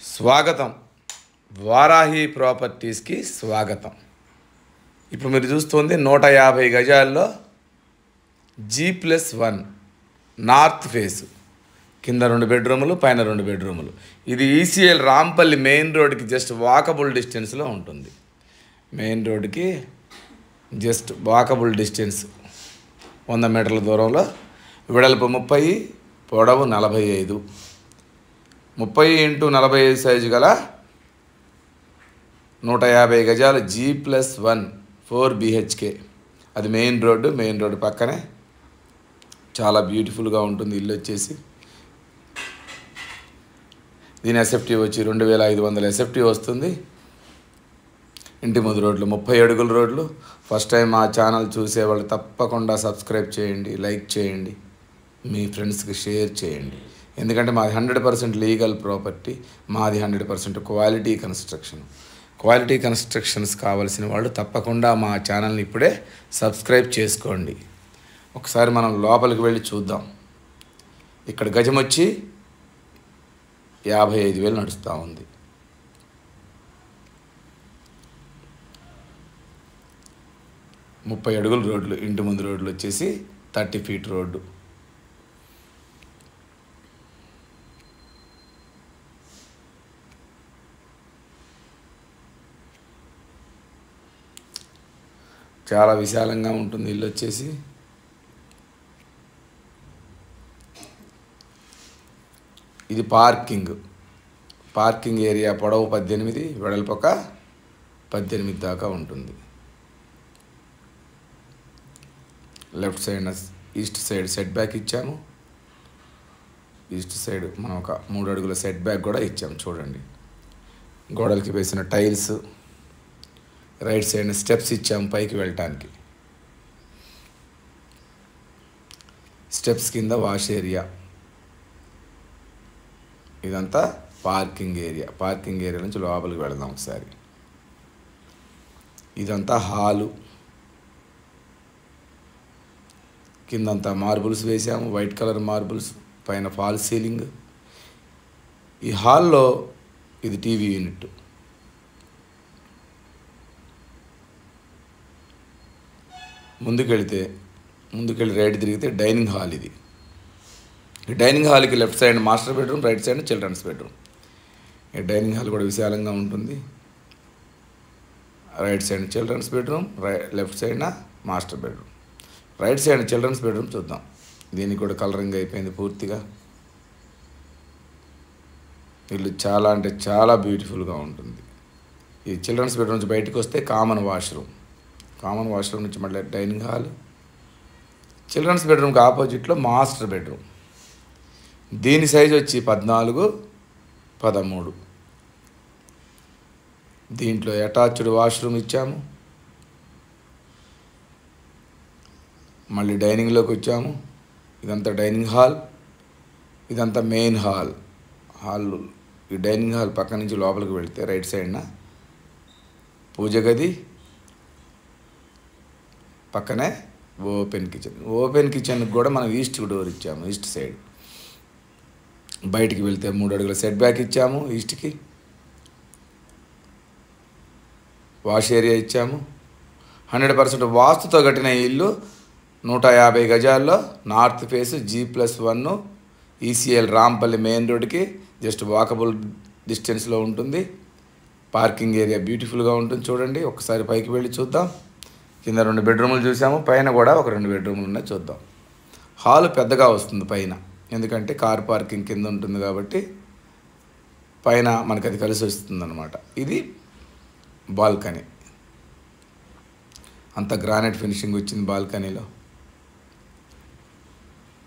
స్వాగతం. వారాహి ప్రాపర్టీస్కి స్వాగతం. ఇప్పుడు మీరు చూస్తుంది 150 గజాల్లో G+1 నార్త్ ఫేస్, కింద 2 బెడ్రూములు, పైన 2 బెడ్రూములు. ఇది ఈసీఎల్ రాంపల్లి మెయిన్ రోడ్కి జస్ట్ వాకబుల్ డిస్టెన్స్లో ఉంటుంది. మెయిన్ రోడ్కి జస్ట్ వాకబుల్ డిస్టెన్స్ 100 మీటర్ల దూరంలో. వెడల్పు 30, పొడవు 45. 30 × 45 సైజు గల 150 గజాలు G+1 4 BHK. అది మెయిన్ రోడ్డు పక్కనే చాలా బ్యూటిఫుల్గా ఉంటుంది ఇల్లు వచ్చేసి. దీని ఎస్ఎఫ్టీ వచ్చి 2500 ఎస్ఎఫ్టీ వస్తుంది. ఇంటి ముందు రోడ్లు 30 అడుగుల రోడ్లు. ఫస్ట్ టైం మా ఛానల్ చూసేవాళ్ళు తప్పకుండా సబ్స్క్రైబ్ చేయండి, లైక్ చేయండి, మీ ఫ్రెండ్స్కి షేర్ చేయండి. ఎందుకంటే మాది 100% లీగల్ ప్రాపర్టీ, మాది 100% క్వాలిటీ కన్స్ట్రక్షన్. క్వాలిటీ కన్స్ట్రక్షన్స్ కావాల్సిన వాళ్ళు తప్పకుండా మా ఛానల్ని ఇప్పుడే సబ్స్క్రైబ్ చేసుకోండి. ఒకసారి మనం లోపలికి వెళ్ళి చూద్దాం. ఇక్కడ గజం వచ్చి 55,000 నడుస్తూ ఉంది. ముప్పై అడుగుల రోడ్లు. ఇంటి ముందు రోడ్లు వచ్చేసి 30 ఫీట్ రోడ్డు. చాలా విశాలంగా ఉంటుంది ఇల్లు వచ్చేసి. ఇది పార్కింగ్ ఏరియా. పొడవు 18, వెడల్పు ఒక 18 దాకా ఉంటుంది. Left side east side set back ఇచ్చాము. ఈస్ట్ సైడ్ మనం ఒక 3 అడుగుల సెట్ బ్యాక్ కూడా ఇచ్చాము. చూడండి, గోడలకి వేసిన టైల్స్. రైట్ సైడ్ స్టెప్స్ ఇచ్చాము పైకి వెళ్ళటానికి. స్టెప్స్ కింద వాష్ ఏరియా. ఇదంతా పార్కింగ్ ఏరియా. పార్కింగ్ ఏరియా నుంచి లోపలికి వెళదాం ఒకసారి. ఇదంతా హాలు. కిందంతా మార్బుల్స్ వేసాము, వైట్ కలర్ మార్బుల్స్, పైన ఫాల్ సీలింగ్. ఈ హాల్లో ఇది టీవీ యూనిట్. ముందుకెళ్ళి రైట్ తిరిగితే డైనింగ్ హాల్. ఇది డైనింగ్ హాల్కి left side master bedroom, right side children's bedroom. ఈ డైనింగ్ హాల్ కూడా విశాలంగా ఉంటుంది. Right side children's bedroom, left side master bedroom. Right side children's bedroom చూద్దాం. దీనికి కూడా కలరింగ్ అయిపోయింది పూర్తిగా. ఇల్లు చాలా అంటే చాలా బ్యూటిఫుల్గా ఉంటుంది. ఈ చిల్డ్రన్స్ బెడ్రూమ్ నుంచి బయటకు వస్తే కామన్ వాష్రూమ్ నుంచి మళ్ళీ డైనింగ్ హాల్. చిల్డ్రన్స్ బెడ్రూమ్కి ఆపోజిట్లో మాస్టర్ బెడ్రూమ్. దీని సైజ్ వచ్చి 14, 13. దీంట్లో అటాచ్డ్ వాష్రూమ్ ఇచ్చాము. మళ్ళీ డైనింగ్లోకి వచ్చాము. ఇదంతా డైనింగ్ హాల్, ఇదంతా మెయిన్ హాల్. ఈ డైనింగ్ హాల్ పక్క నుంచి లోపలికి వెళితే రైట్ సైడ్న పూజ గది, పక్కనే ఓపెన్ కిచెన్కి కూడా మనం ఈస్ట్ డోర్ ఇచ్చాము. ఈస్ట్ సైడ్ బయటికి వెళ్తే 3 అడుగుల సెట్ బ్యాక్ ఇచ్చాము. ఈస్ట్కి వాష్ ఏరియా ఇచ్చాము. 100% వాస్తుతో కట్టిన ఇల్లు. 150 గజాల్లో north face G+1 ECIL Rampally main రోడ్కి జస్ట్ వాకబుల్ డిస్టెన్స్లో ఉంటుంది. పార్కింగ్ ఏరియా బ్యూటిఫుల్గా ఉంటుంది. చూడండి, ఒకసారి పైకి వెళ్ళి చూద్దాం. కింద 2 బెడ్రూములు చూసాము, పైన కూడా ఒక 2 బెడ్రూములు ఉన్నాయి. చూద్దాం. హాల్ పెద్దగా వస్తుంది పైన, ఎందుకంటే కార్ పార్కింగ్ కింద ఉంటుంది కాబట్టి పైన మనకి అది కలిసి వస్తుంది అన్నమాట. ఇది బాల్కనీ. అంత గ్రానైట్ ఫినిషింగ్ వచ్చింది బాల్కనీలో.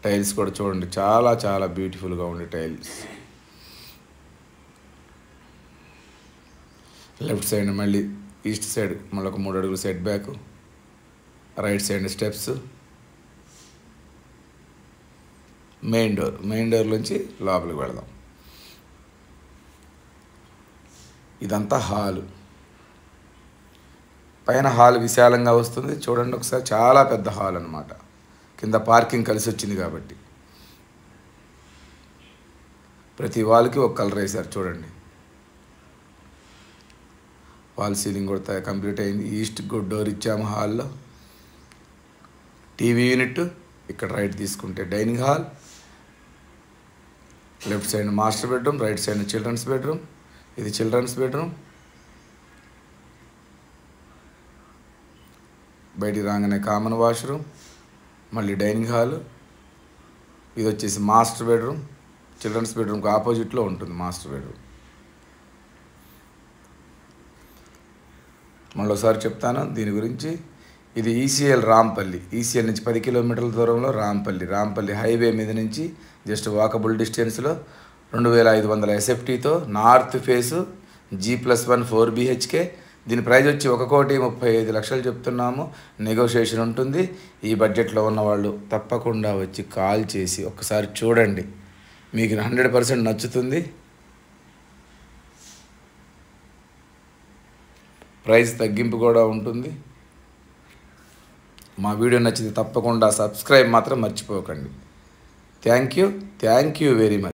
టైల్స్ కూడా చూడండి, చాలా చాలా బ్యూటిఫుల్గా ఉండే టైల్స్. లెఫ్ట్ సైడ్ మళ్ళీ ఈస్ట్ సైడ్ మళ్ళీ ఒక 3 అడుగులు set back. Right side steps. Main door నుంచి లోపలికి వెళదాం. ఇదంతా హాలు. పైన హాల్ విశాలంగా వస్తుంది. చూడండి ఒకసారి, చాలా పెద్ద హాల్ అన్నమాట. కింద పార్కింగ్ కలిసి వచ్చింది కాబట్టి ప్రతి వాల్కి ఒక కలర్ వేశారు చూడండి. వాల్ సీలింగ్ కూడా కంప్లీట్ అయింది. ఈస్ట్ గుడ్ డోర్ ఇచ్చాము. హాల్లో టీవీ యూనిట్, ఇక్కడ రైట్ తీసుకుంటే dining hall, left side master bedroom, right side children's bedroom. ఇది చిల్డ్రన్స్ బెడ్రూమ్. బయటికి రాగానే కామన్ వాష్రూమ్, మళ్ళీ డైనింగ్ హాల్. ఇది వచ్చేసి మాస్టర్ బెడ్రూమ్. చిల్డ్రన్స్ బెడ్రూమ్కి ఆపోజిట్లో ఉంటుంది మాస్టర్ బెడ్రూమ్. మళ్ళీ ఒకసారి చెప్తాను దీని గురించి. ఇది ఈసీఎల్ రాంపల్లి. ఈసీఎల్ నుంచి 10 కిలోమీటర్ల దూరంలో రాంపల్లి హైవే మీద నుంచి జస్ట్ వాకబుల్ డిస్టెన్స్లో 2500 ఎస్ఎఫ్టీతో నార్త్ ఫేసు G+1 4 BHK. దీని ప్రైస్ వచ్చి 1,35,00,000 చెప్తున్నాము. నెగోషియేషన్ ఉంటుంది. ఈ బడ్జెట్లో ఉన్నవాళ్ళు తప్పకుండా వచ్చి కాల్ చేసి ఒక్కసారి చూడండి, మీకు 100% నచ్చుతుంది. ప్రైస్ తగ్గింపు కూడా ఉంటుంది. మా వీడియో నచ్చితే తప్పకుండా సబ్స్క్రైబ్ మాత్రం మర్చిపోకండి. Thank you very much.